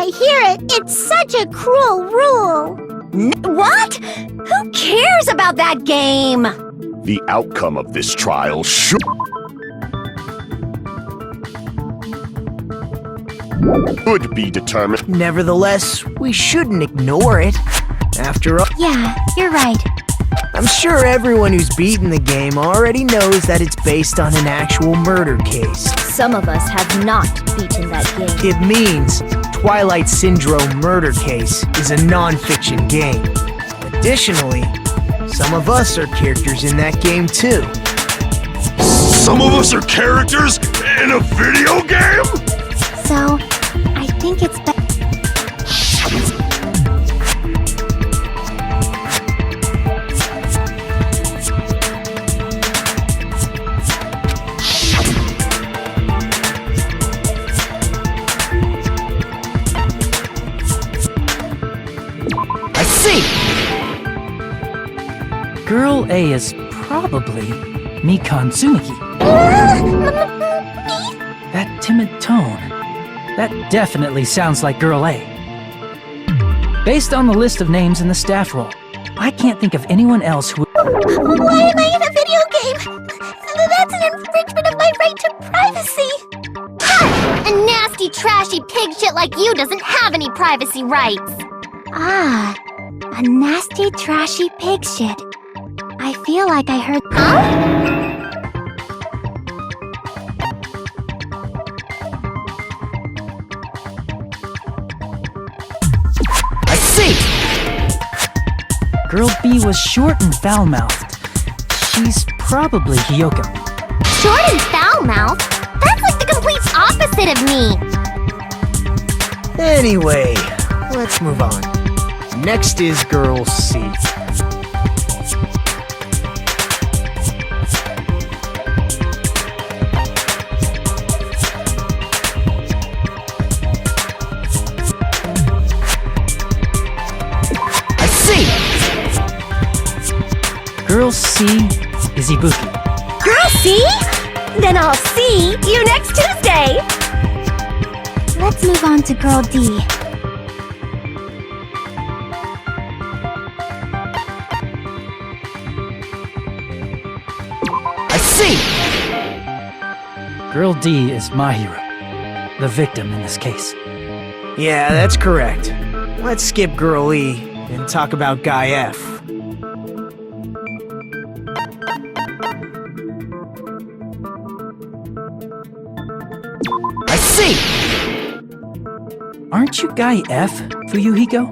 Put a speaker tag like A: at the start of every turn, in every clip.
A: I hear it. It's such a cruel rule.
B: What? Who cares about that game?
C: The outcome of this trial should be determined.
D: Nevertheless, we shouldn't ignore it. After all,
B: Yeah, you're right.
D: I'm sure everyone who's beaten the game already knows that it's based on an actual murder case.
B: Some of us have not beaten that game.
D: It means Twilight Syndrome Murder Case is a non-fiction game. Additionally, some of us are characters in that game too.
C: Some of us are characters in a video game?
B: So, I think it's better.
D: I see!
E: Girl A is probably Mikan Tsumiki. That timid tone. That definitely sounds like Girl A. Based on the list of names in the staff roll, I can't think of anyone else who...
A: Why am I in a video game? That's an infringement of my right to privacy.
B: Ha! A nasty, trashy pig shit like you doesn't have any privacy rights. Ah, a nasty, trashy pig shit. I feel like I heard... Huh?
D: I see!
E: Girl B was short and foul-mouthed. She's probably Hiyoko.
B: Short and foul-mouthed? That's like the complete opposite of me.
D: Anyway, let's move on. Next is Girl C. I see!
E: Girl C is Ibuki.
B: Girl C? Then I'll see you next Tuesday. Let's move on to Girl D.
D: I see!
E: Girl D is my hero. The victim in this case.
D: Yeah, that's correct. Let's skip Girl E and talk about Guy F. I see!
E: Aren't you Guy F, Fuyuhiko?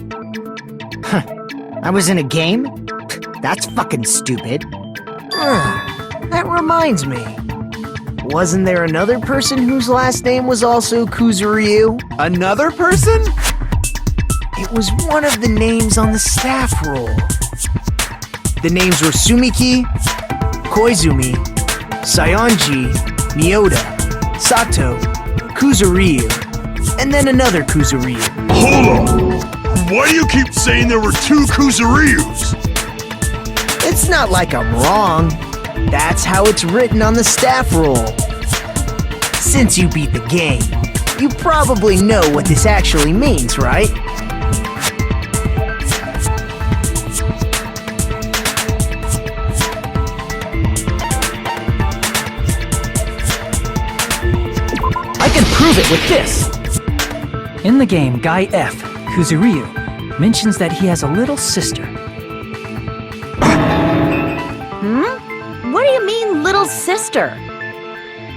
F: I was in a game? That's fucking stupid.
D: That reminds me. Wasn't there another person whose last name was also Kuzuryu?
G: Another person?
D: It was one of the names on the staff roll. The names were Sumiki, Koizumi, Sayonji, Miyota, Sato, Kuzuryu, and then another Kuzuryu.
C: Hold on! Why do you keep saying there were two Kuzuryus?
D: It's not like I'm wrong. That's how it's written on the staff roll. Since you beat the game, you probably know what this actually means, right?
E: I can prove it with this! In the game, Guy F, Kuzuryu, mentions that he has a little sister.
A: What do you mean, little sister?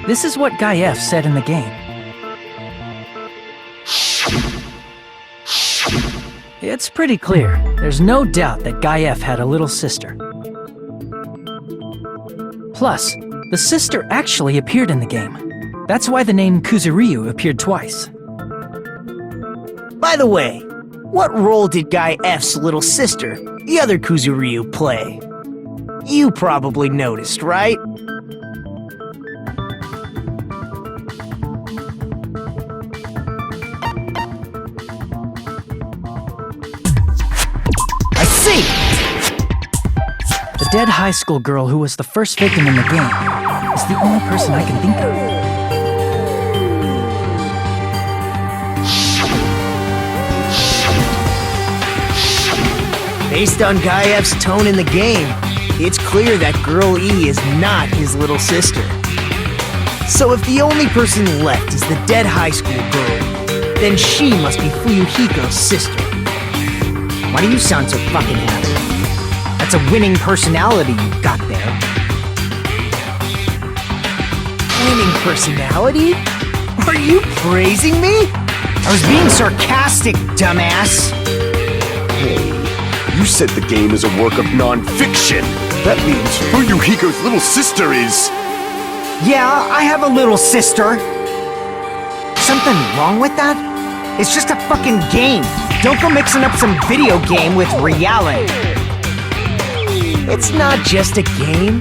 E: This is what Guy F said in the game. It's pretty clear. There's no doubt that Guy F had a little sister. Plus, the sister actually appeared in the game. That's why the name Kuzuryu appeared twice.
D: By the way, what role did Guy F's little sister, the other Kuzuryu, play? You probably noticed, right? I see!
E: The dead high school girl who was the first victim in the game is the only person I can think of.
D: Based on Guy F's tone in the game, it's clear that Girl E is not his little sister. So if the only person left is the dead high school girl, then she must be Fuyuhiko's sister.
F: Why do you sound so fucking happy? That's a winning personality you got there.
D: Winning personality? Are you praising me?
F: I was being sarcastic, dumbass.
C: Hey, you said the game is a work of non-fiction. That means Fuyuhiko's little sister is...
F: Yeah, I have a little sister. Something wrong with that? It's just a fucking game. Don't go mixing up some video game with reality.
D: It's not just a game.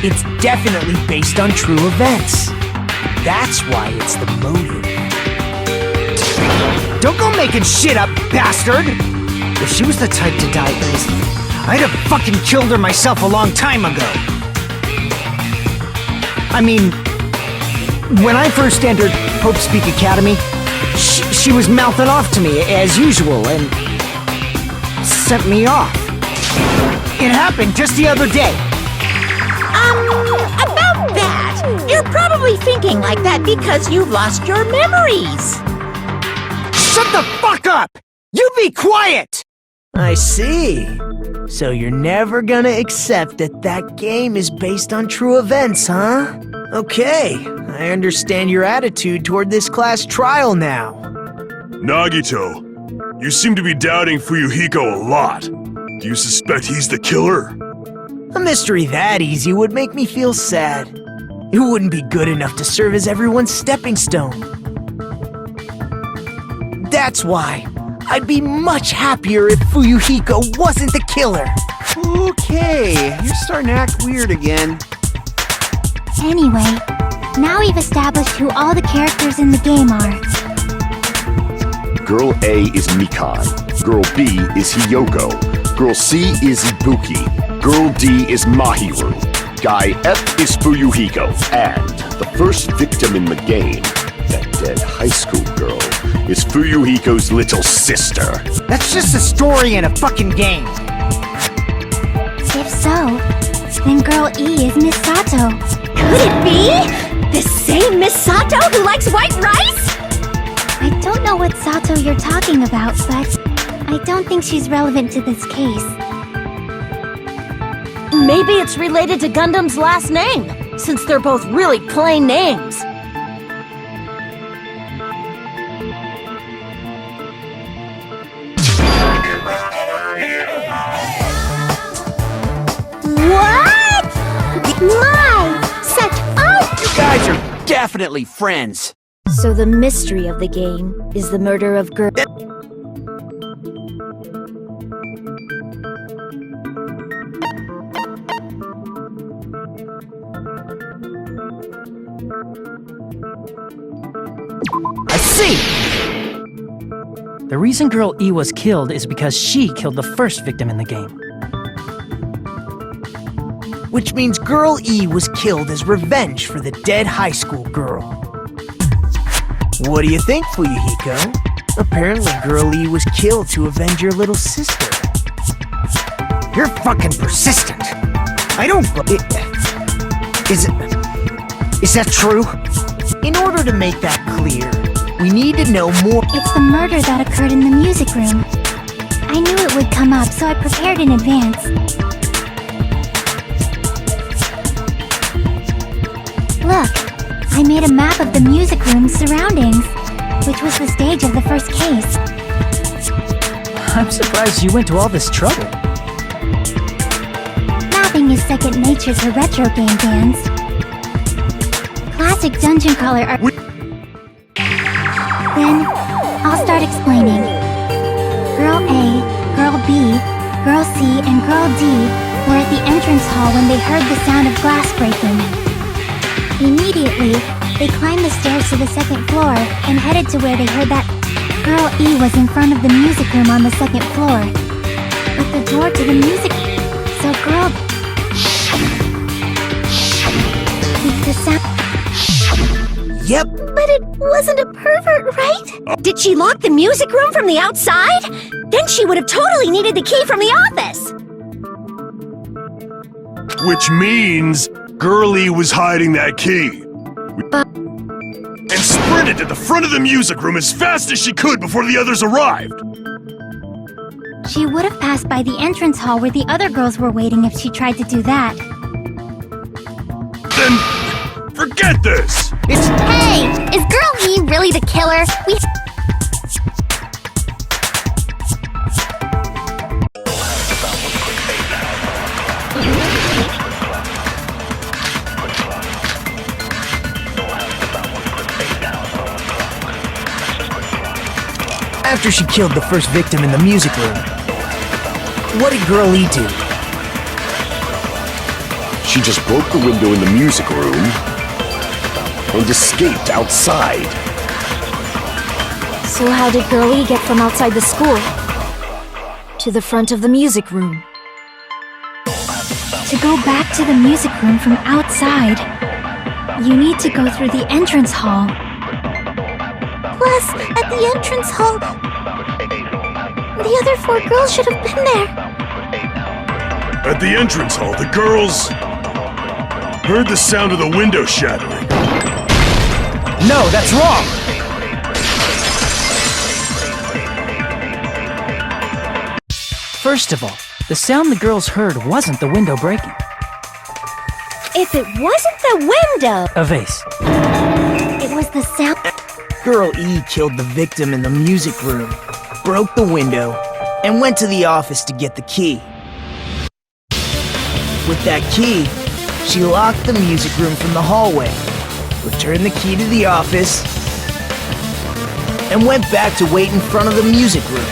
D: It's definitely based on true events. That's why it's the motive.
F: Don't go making shit up, bastard! If she was the type to die easy, I'd have fucking killed her myself a long time ago. I mean, when I first entered Hope Speak Academy, she was mouthing off to me as usual and sent me off. It happened just the other day.
A: About that, you're probably thinking like that because you've lost your memories.
F: Shut the fuck up! You be quiet!
D: I see. So you're never gonna accept that that game is based on true events, huh? Okay, I understand your attitude toward this class trial now.
C: Nagito, you seem to be doubting Fuyuhiko a lot. Do you suspect he's the killer?
D: A mystery that easy would make me feel sad. It wouldn't be good enough to serve as everyone's stepping stone. That's why I'd be much happier if Fuyuhiko wasn't the killer.
G: Okay, you're starting to act weird again.
B: Anyway, now we've established who all the characters in the game are.
C: Girl A is Mikan. Girl B is Hiyoko. Girl C is Ibuki. Girl D is Mahiru. Guy F is Fuyuhiko. And the first victim in the game, that dead high school girl, is Fuyuhiko's little sister.
F: That's just a story in a fucking game.
B: If so, then Girl E is Miss Sato.
A: Could it be? The same Miss Sato who likes white rice?
B: I don't know what Sato you're talking about, but I don't think she's relevant to this case.
A: Maybe it's related to Gundam's last name, since they're both really plain names. What? My, such art!
G: You guys are definitely friends.
A: So the mystery of the game is the murder of Girl...
F: I see!
E: The reason Girl E was killed is because she killed the first victim in the game.
D: Which means Girl E was killed as revenge for the dead high school girl. What do you think, Fuyuhiko? Apparently Girl E was killed to avenge your little sister.
F: You're fucking persistent. I don't... Is that true?
D: In order to make that clear, we need to know more.
B: It's the murder that occurred in the music room. I knew it would come up, so I prepared in advance. Look, I made a map of the music room's surroundings, which was the stage of the first case.
E: I'm surprised you went to all this trouble.
B: Mapping is second nature to retro game fans. Classic dungeon crawler art. Then, I'll start explaining. Girl A, Girl B, Girl C, and Girl D were at the entrance hall when they heard the sound of glass breaking. Immediately, they climbed the stairs to the second floor and headed to where they heard that Girl E was in front of the music room on the second floor. But the door to the music... So Girl... The sound...
D: Yep.
A: But it wasn't a pervert, right? Did she lock the music room from the outside? Then she would have totally needed the key from the office.
C: Which means Girlie was hiding that key. And sprinted to the front of the music room as fast as she could before the others arrived.
B: She would have passed by the entrance hall where the other girls were waiting if she tried to do that.
H: Then forget this!
B: Hey! Is Girl E really the killer?
D: After she killed the first victim in the music room, what did Girl E do?
C: She just broke the window in the music room and escaped outside.
A: So how did Girl E get from outside the school to the front of the music room?
B: To go back to the music room from outside, you need to go through the entrance hall. Plus, at the entrance hall, the other 4 girls should have been there.
H: At the entrance hall, the girls heard the sound of the window shattering.
D: No, that's wrong!
E: First of all, the sound the girls heard wasn't the window breaking.
A: If it wasn't the window...
E: A vase.
B: It was the sound.
D: Girl E killed the victim in the music room, broke the window, and went to the office to get the key. With that key, she locked the music room from the hallway, returned the key to the office, and went back to wait in front of the music room.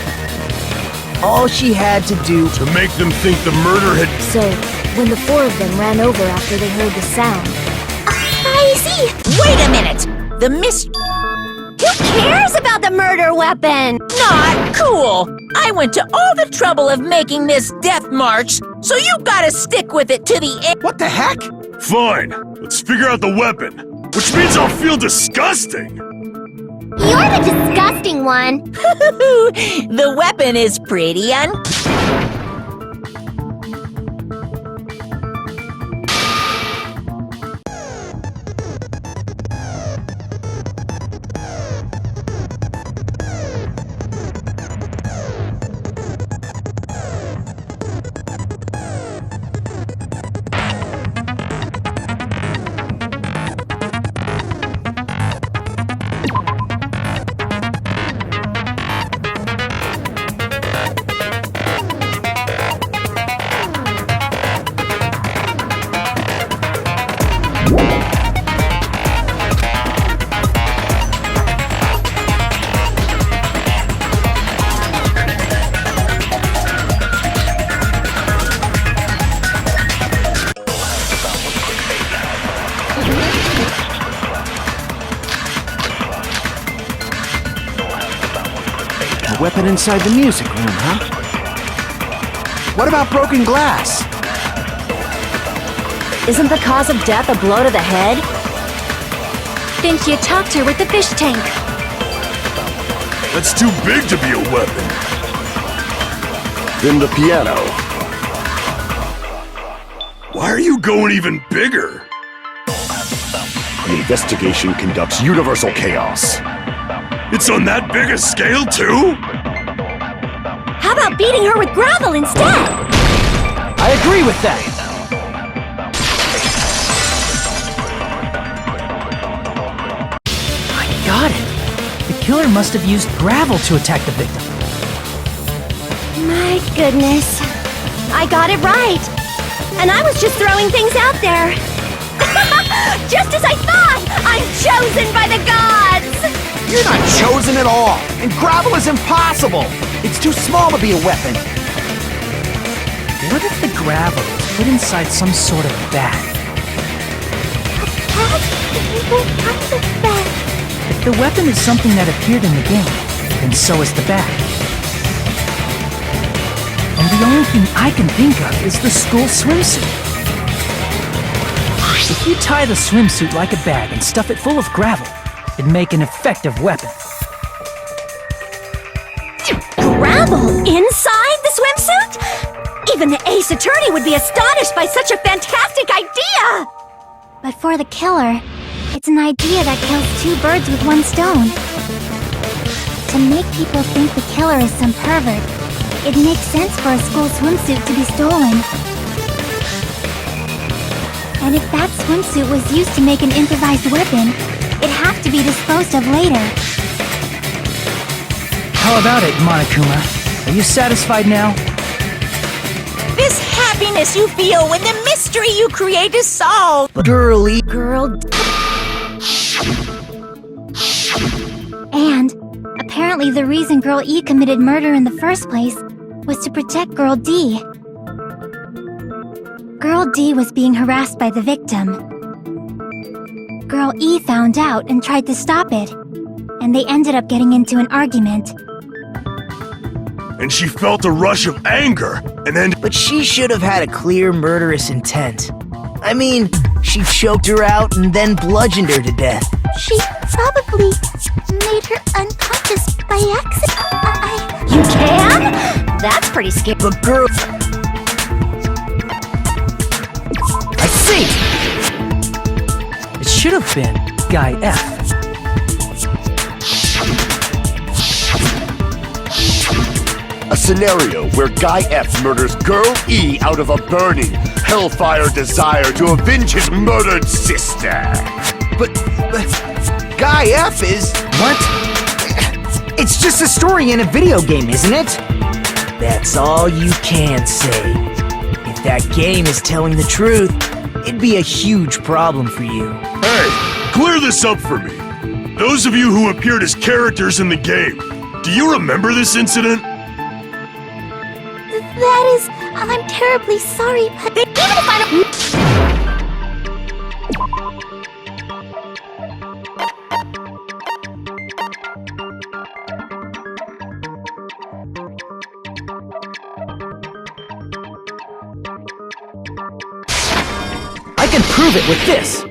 D: All she had to do
H: To make them think the murder had...
A: So, when the 4 of them ran over after they heard the sound...
B: I see!
A: Wait a minute! The Who cares about the murder weapon?
I: Not cool! I went to all the trouble of making this death march, so you gotta stick with it to the end.
G: What the heck?
H: Fine, let's figure out the weapon. Which means I'll feel disgusting.
B: You're the disgusting one.
I: The weapon is pretty
G: A weapon inside the music room, huh? What about broken glass?
A: Isn't the cause of death a blow to the head?
B: Think you talked her with the fish tank.
H: That's too big to be a weapon.
C: Then the piano.
H: Why are you going even bigger?
C: The investigation conducts universal chaos.
H: It's on that big a scale, too?
A: How about beating her with gravel instead?
D: I agree with that.
E: I got it. The killer must have used gravel to attack the victim.
A: My goodness. I got it right. And I was just throwing things out there. Just as I thought! I'm chosen by the gods!
G: You're not chosen at all, and gravel is impossible. It's too small to be a weapon.
E: What if the gravel is put inside some sort of bag? If the weapon is something that appeared in the game, then so is the bag. And the only thing I can think of is the school swimsuit. If you tie the swimsuit like a bag and stuff it full of gravel, it'd make an effective weapon.
A: Gravel inside the swimsuit? Even the ace attorney would be astonished by such a fantastic idea!
B: But for the killer, it's an idea that kills 2 birds with 1 stone. To make people think the killer is some pervert, It makes sense for a school swimsuit to be stolen. And if that swimsuit was used to make an improvised weapon, it'd have to be disposed of later.
E: How about it, Monokuma? Are you satisfied now?
I: This happiness you feel when the mystery you create is solved.
D: Girly.
A: Girl.
B: And apparently the reason Girl E committed murder in the first place was to protect Girl D. Girl D was being harassed by the victim. Girl E found out and tried to stop it, and they ended up getting into an argument.
H: And she felt a rush of anger, and then
D: But she should have had a clear murderous intent. I mean, she choked her out and then bludgeoned her to death.
B: She probably made her unconscious by accident.
A: You can? That's pretty scary.
D: But girl... I see!
E: It should have been Guy F.
C: A scenario where Guy F murders Girl E out of a burning, hellfire desire to avenge his murdered sister.
D: But Guy F is... What? It's just a story in a video game, isn't it? That's all you can say. If that game is telling the truth, it'd be a huge problem for you.
H: hey, clear this up for me. Those of you who appeared as characters in the game, do you remember this incident?
B: That is... I'm terribly sorry, but even if I don't...
E: I can prove it with this!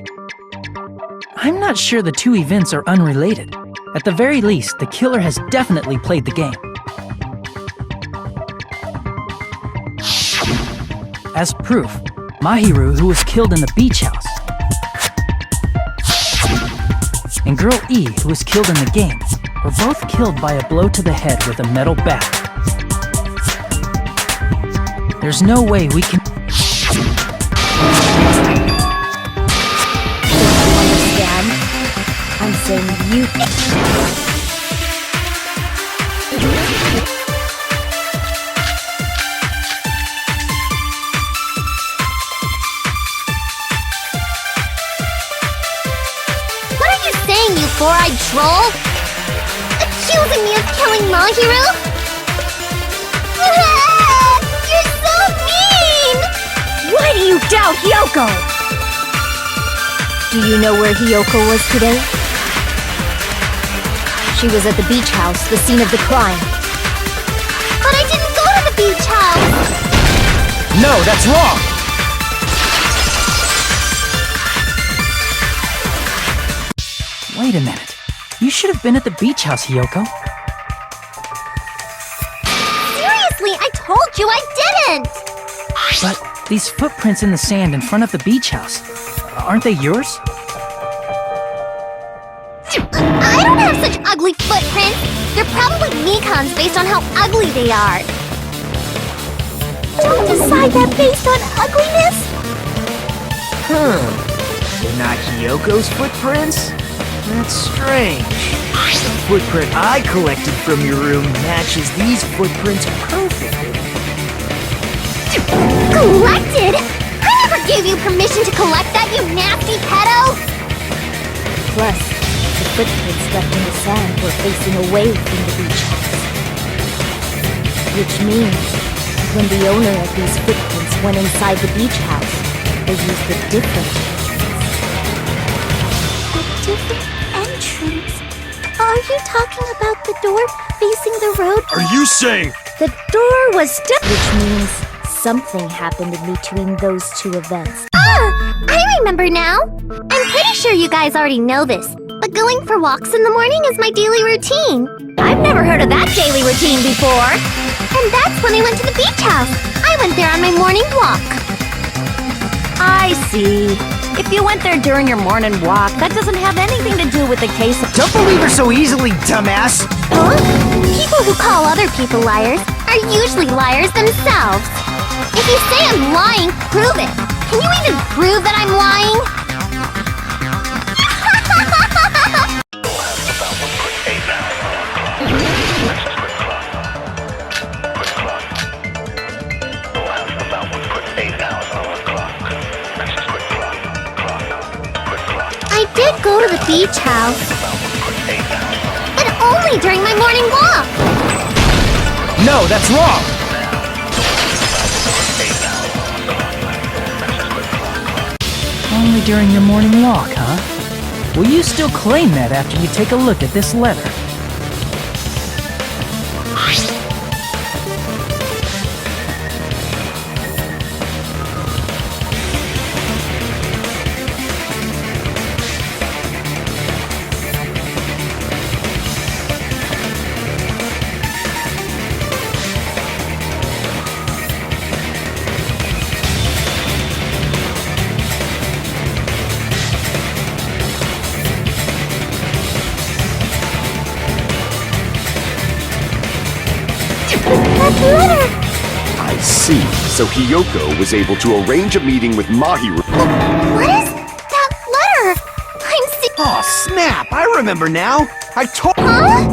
E: I'm not sure the two events are unrelated. At the very least, the killer has definitely played the game. As proof, Mahiru, who was killed in the beach house, and Girl E, who was killed in the game, were both killed by a blow to the head with a metal bat. There's no way we can...
A: Understand? I'm saying you...
B: What are you saying, you four-eyed troll? Accusing me of killing Mahiru? You're so mean!
A: Why do you doubt Hyoko? Do you know where Hyoko was today? She was at the beach house, the scene of the crime.
B: But I didn't go to the beach house!
D: No, that's wrong!
E: Wait a minute. You should have been at the beach house, Hyoko.
B: Seriously, I told you I didn't!
E: But these footprints in the sand in front of the beach house, aren't they yours?
B: I don't have such ugly footprints! They're probably Mikan's based on how ugly they are! Don't decide that based on ugliness!
D: They're not Hyoko's footprints? That's strange. The footprint I collected from your room matches these footprints perfectly.
B: Collected? I never gave you permission to collect that, you nasty pedo!
A: Plus, the footprints left in the sand were facing away from the beach house. Which means, when the owner of these footprints went inside the beach house, they used a different
B: Different entrance? Are you talking about the door facing the road?
H: Are you saying...
A: The door was still... Which means something happened in between those two events.
B: I remember now! I'm pretty sure you guys already know this, but going for walks in the morning is my daily routine.
A: I've never heard of that daily routine before.
B: And that's when I went to the beach house. I went there on my morning walk.
A: I see. If you went there during your morning walk, that doesn't have anything to do with the case of...
D: Don't believe her so easily, dumbass!
B: Huh? People who call other people liars are usually liars themselves. If you say I'm lying, prove it. Can you even prove that I'm lying? I did go to the beach house, but only during my morning walk.
D: No, that's wrong!
E: Only during your morning walk, huh? Will you still claim that after you take a look at this letter?
C: I see. So Hiyoko was able to arrange a meeting with Mahiru.
B: What is that letter?
G: Oh, snap! I remember now!
B: Huh?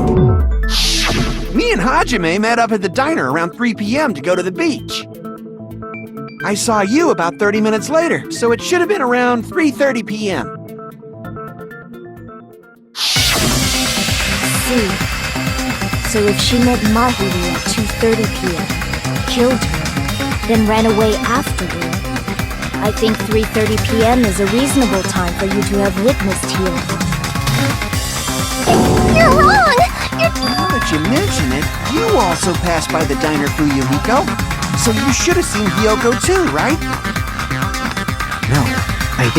G: Me and Hajime met up at the diner around 3 p.m. to go to the beach. I saw you about 30 minutes later, so it should have been around 3:30 p.m.
A: See. So if she met Mahiru at 2:30 p.m., killed her, then ran away afterward, I think 3:30 p.m. is a reasonable time for you to have witnessed here.
B: You're wrong!
G: Now that you mention it, you also passed by the diner, Fuyuhiko. So you should have seen Hiyoko too, right?
F: No,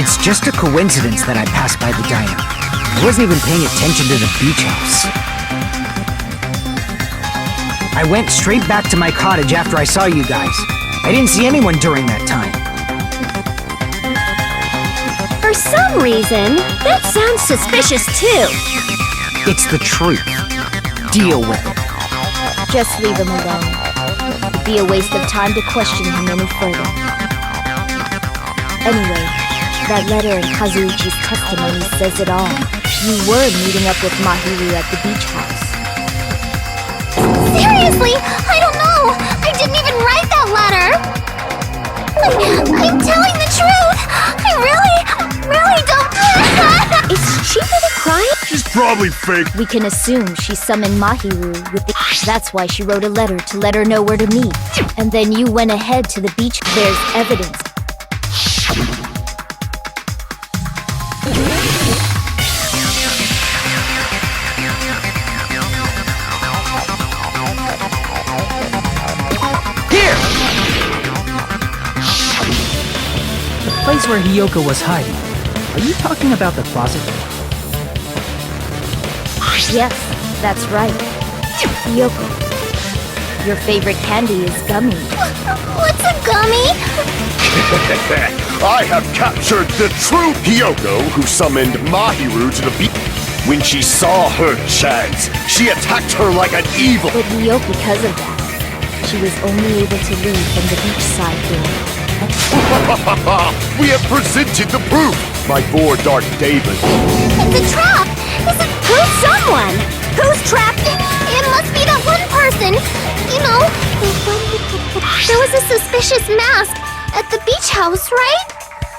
F: it's just a coincidence that I passed by the diner. I wasn't even paying attention to the beach house. I went straight back to my cottage after I saw you guys. I didn't see anyone during that time.
A: For some reason, that sounds suspicious too.
F: It's the truth. Deal with it.
A: Just leave him alone. It'd be a waste of time to question him any further. Anyway, that letter in Kazuichi's testimony says it all. You were meeting up with Mahiru at the beach house.
B: Seriously, I don't know. I didn't even write that letter. I'm telling the truth. I really don't.
A: Is she really crying?
H: She's probably fake.
A: We can assume she summoned Mahiru with the... That's why she wrote a letter to let her know where to meet. And then you went ahead to the beach. There's evidence.
E: The place where Hiyoko was hiding. Are you talking about the closet?
A: Yes, that's right. Hiyoko, your favorite candy is gummy.
B: What's a gummy?
C: I have captured the true Hiyoko who summoned Mahiru to the beach. When she saw her chance, she attacked her like an evil.
A: But Hiyoko, because of that, she was only able to leave from the beachside door.
C: We have presented the proof, my poor Dark David.
B: It's a trap.
A: Who's someone? Who's trapped?
B: It must be that one person. You know, there was a suspicious mask at the beach house, right?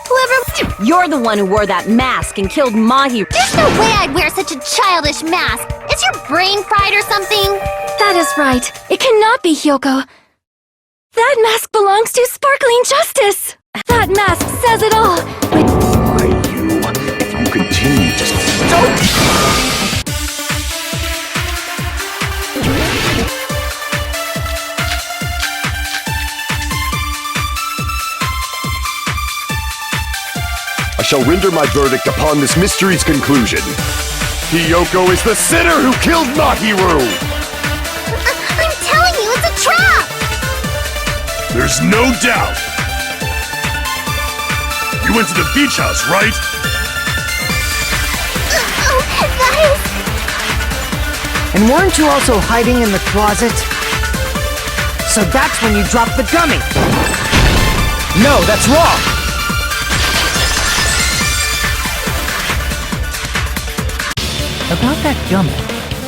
B: Whoever...
A: You're the one who wore that mask and killed Mahiru.
B: There's no way I'd wear such a childish mask. Is your brain fried or something?
A: That is right. It cannot be Hiyoko. That mask belongs to Sparkling Justice. That mask says it all.
C: Why, if you continue to... Don't! I shall render my verdict upon this mystery's conclusion. Hiyoko is the sinner who killed Mahiru!
B: I'm telling you, it's a trap!
H: There's no doubt. You went to the beach house, right?
B: Oh, that
F: And weren't you also hiding in the closet? So that's when you drop the gummy. No, that's wrong.
E: About that gummy,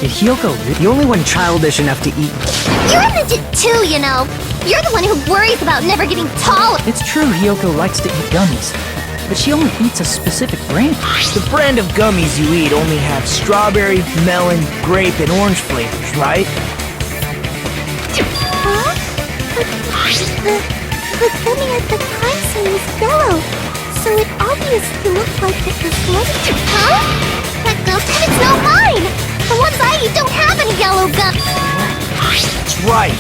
E: did Hyoko really?
F: The only one childish enough to eat.
B: You're a midget too, you know. You're the one who worries about never getting taller.
E: It's true Hyoko likes to eat gummies, but she only eats a specific brand.
D: The brand of gummies you eat only have strawberry, melon, grape, and orange flavors, right?
B: Huh? The gummy at the crime scene was yellow, so it obviously looked like it was lemon. Huh? It's not mine! The ones I eat don't have any yellow gum.
D: That's right.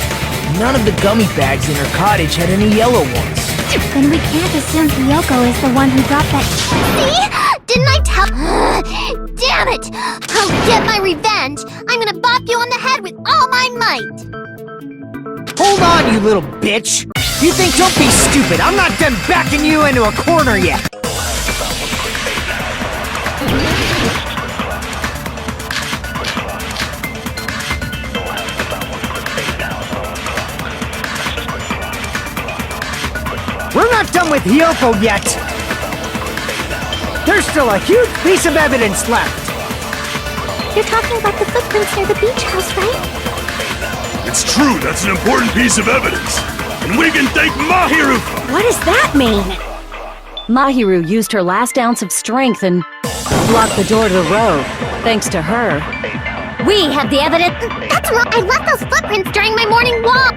D: None of the gummy bags in her cottage had any yellow ones.
B: Then we can't assume Hyoko is the one who dropped that. See? Didn't I tell? Damn it! I'll get my revenge! I'm gonna bop you on the head with all my might!
F: Hold on, you little bitch! You think don't be stupid, I'm not done backing you into a corner yet! We're not done with Hyoko yet! There's still a huge piece of evidence left!
B: You're talking about the footprints near the beach house, right?
H: It's true, that's an important piece of evidence. And we can thank Mahiru.
J: What does that mean? Mahiru used her last ounce of strength and blocked the door to the road. Thanks to her.
B: We have the evidence. That's wrong. I left those footprints during my morning walk.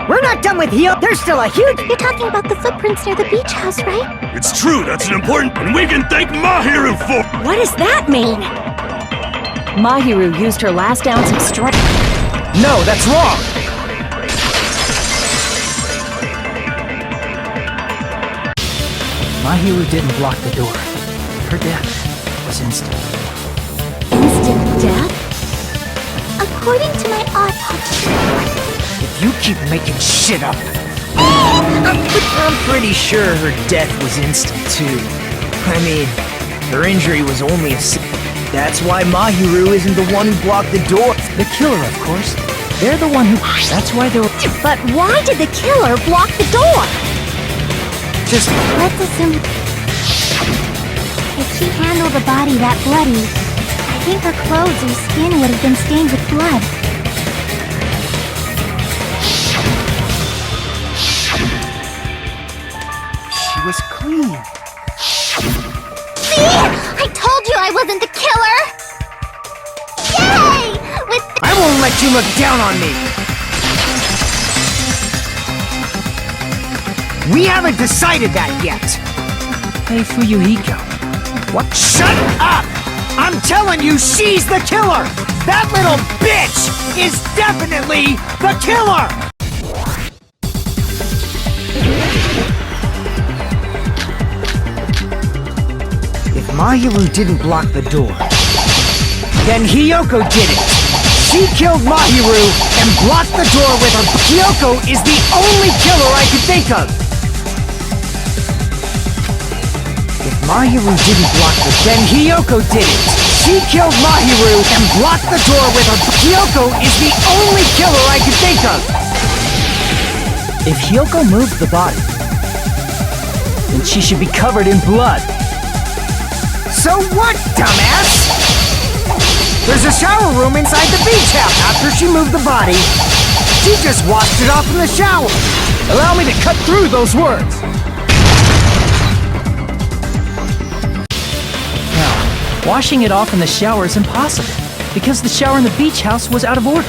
F: We're not done with Hyoko. There's still a huge...
B: You're talking about the footprints near the beach house, right?
H: It's true, that's an important... And we can thank Mahiru for...
J: What does that mean? Mahiru used her last ounce of strength.
D: No, that's wrong.
E: Mahiru didn't block the door. Her death was instant.
B: Instant death? According to my autopsy.
D: If you keep making shit up... I'm pretty sure her death was instant, too. I mean, her injury was only a... That's why Mahiru isn't the one who blocked the door.
E: The killer, of course. They're the one who... That's why they were...
B: But why did the killer block the door?
D: Just...
B: Let's assume... If she handled the body that bloody, I think her clothes or skin would have been stained with blood.
D: She was clean.
B: See? I told you I wasn't the killer! Yay!
F: I won't let you look down on me! We haven't decided that yet!
E: Hey, Fuyuhiko.
F: What? Shut up! I'm telling you, she's the killer! That little bitch is definitely the killer! If Mahiru didn't block the door, then Hyoko did it! She killed Mahiru and blocked the door with her. Hyoko is the only killer I could think of! If Mahiru didn't block the... Then Hyoko did it! She killed Mahiru and blocked the door with her... Hyoko is the only killer I could think of!
E: If Hyoko moved the body, then she should be covered in blood.
F: So what, dumbass? There's a shower room inside the beach house. After she moved the body, she just washed it off in the shower.
E: Allow me to cut through those words. Now, washing it off in the shower is impossible, because the shower in the beach house was out of order.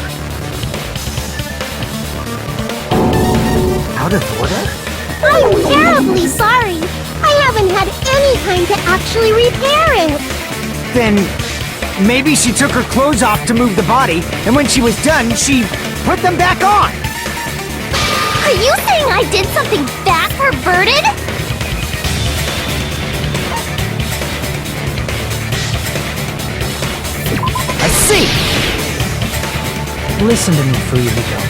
F: Out of order?
B: I'm terribly sorry! I haven't had any time to actually repair it!
F: Then maybe she took her clothes off to move the body, and when she was done, she put them back on!
B: Are you saying I did something that perverted?
F: I see!
E: Listen to me, Fuyuhiko.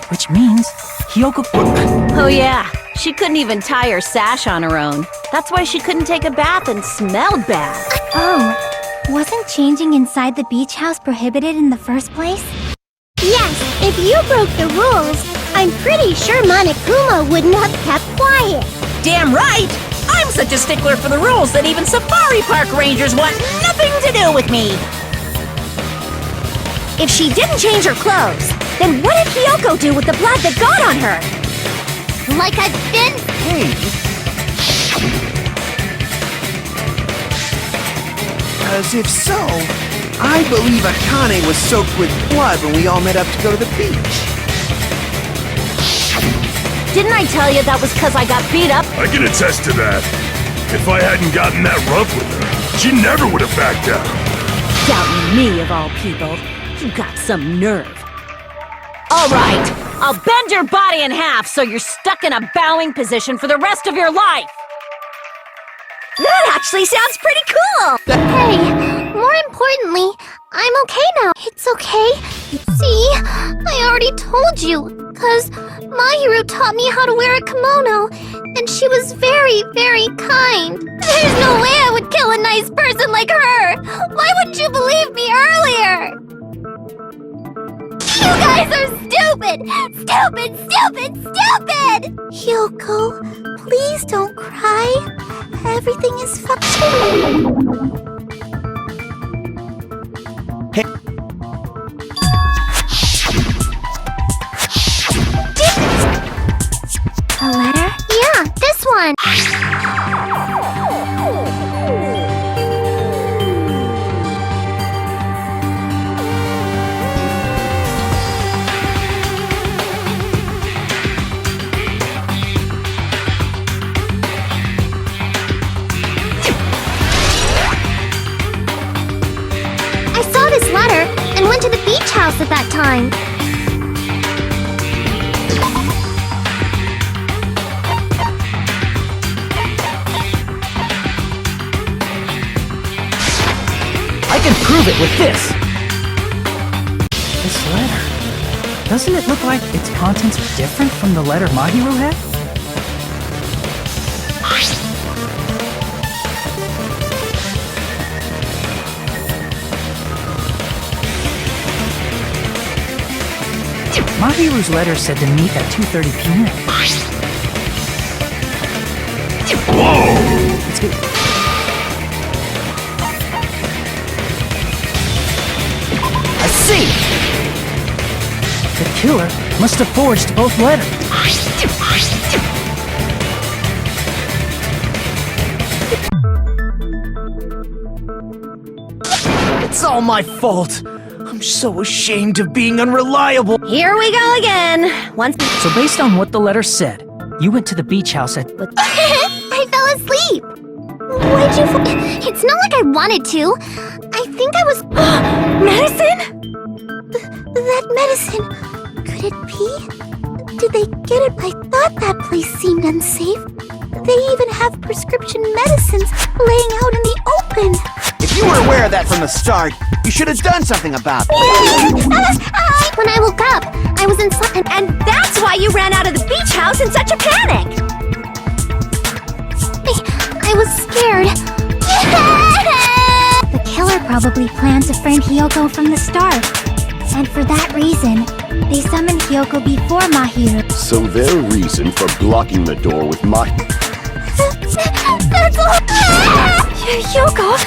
E: Which means Hyoko...
J: Oh yeah, she couldn't even tie her sash on her own. That's why she couldn't take a bath and smelled bad.
B: Oh, wasn't changing inside the beach house prohibited in the first place? Yes, if you broke the rules, I'm pretty sure Monokuma wouldn't have kept quiet.
I: Damn right! I'm such a stickler for the rules that even safari park rangers want nothing to do with me!
B: If she didn't change her clothes, then what did Hiyoko do with the blood that got on her? Like a thin...
G: Hey, because if so, I believe Akane was soaked with blood when we all met up to go to the beach.
J: Didn't I tell you that was because I got beat up?
H: I can attest to that. If I hadn't gotten that rough with her, she never would have backed down.
J: Doubting me, of all people. You got some nerve. All right, I'll bend your body in half so you're stuck in a bowing position for the rest of your life.
B: That actually sounds pretty cool! Hey, more importantly, I'm okay now. It's okay. See, I already told you, because Mahiru taught me how to wear a kimono, and she was very, very kind. There's no way I would kill a nice person like her! Why wouldn't you believe me earlier? You guys are stupid! Stupid, stupid, stupid! Hyoko, please don't cry. Everything is fine.
G: Hey.
B: A letter? Yeah, this one. I saw this letter and went to the beach house at that time.
E: I can prove it with this! This letter. Doesn't it look like its contents are different from the letter Mahiru had? Mahiru's letter said to meet at 2:30 p.m.
H: Whoa!
E: It's good. I see! The killer must have forged both letters.
D: It's all my fault. I'm so ashamed of being unreliable.
J: Here we go again.
E: So based on what the letter said, you went to the beach house at...
B: I fell asleep. Why'd you... It's not like I wanted to. I think I was... Medicine? That medicine... Could it be? Did they get it? I thought that place seemed unsafe. They even have prescription medicines laying out in the open.
G: If you were aware of that from the start, you should have done something about it.
B: When I woke up, I was in and that's why you ran out of the beach house in such a panic. I was scared. The killer probably planned to frame Hiyoko from the start. And for that reason, they summoned Hiyoko before Mahiru.
C: So their reason for blocking the door with
B: That's all. Hiyoko,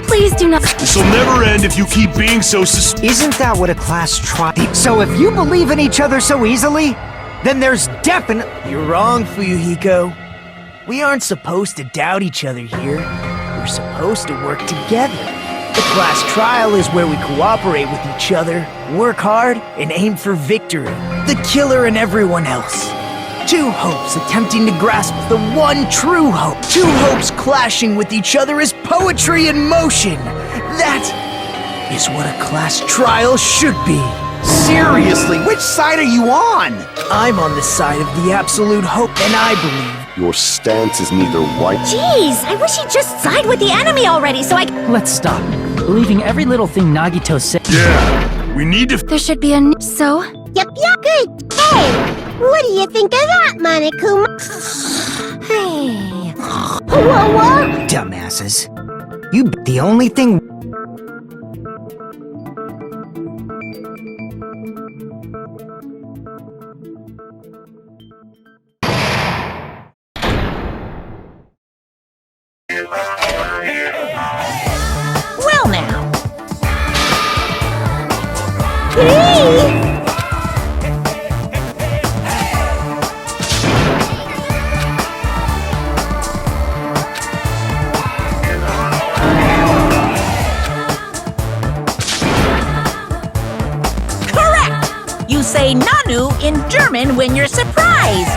B: please do not.
H: This'll never end if you keep being so
F: Isn't that what a class try? So if you believe in each other so easily, then there's definitely...
D: You're wrong, Fuyuhiko. We aren't supposed to doubt each other here. We're supposed to work together. The class trial is where we cooperate with each other, work hard, and aim for victory. The killer and everyone else. Two hopes attempting to grasp the one true hope. Two hopes clashing with each other is poetry in motion. That is what a class trial should be.
G: Seriously, which side are you on?
D: I'm on the side of the absolute hope, and I believe
C: your stance is neither white...
B: Jeez, I wish he'd just side with the enemy already so I...
E: Let's stop. Believing every little thing Nagito said.
H: Yeah, we need to...
B: There should be a... So? Yep, good. Hey, what do you think of that, Monokuma?
J: Hey,
B: What?
F: Dumbasses. The only thing.
I: Well now. Correct! You say Nanu in German when you're surprised.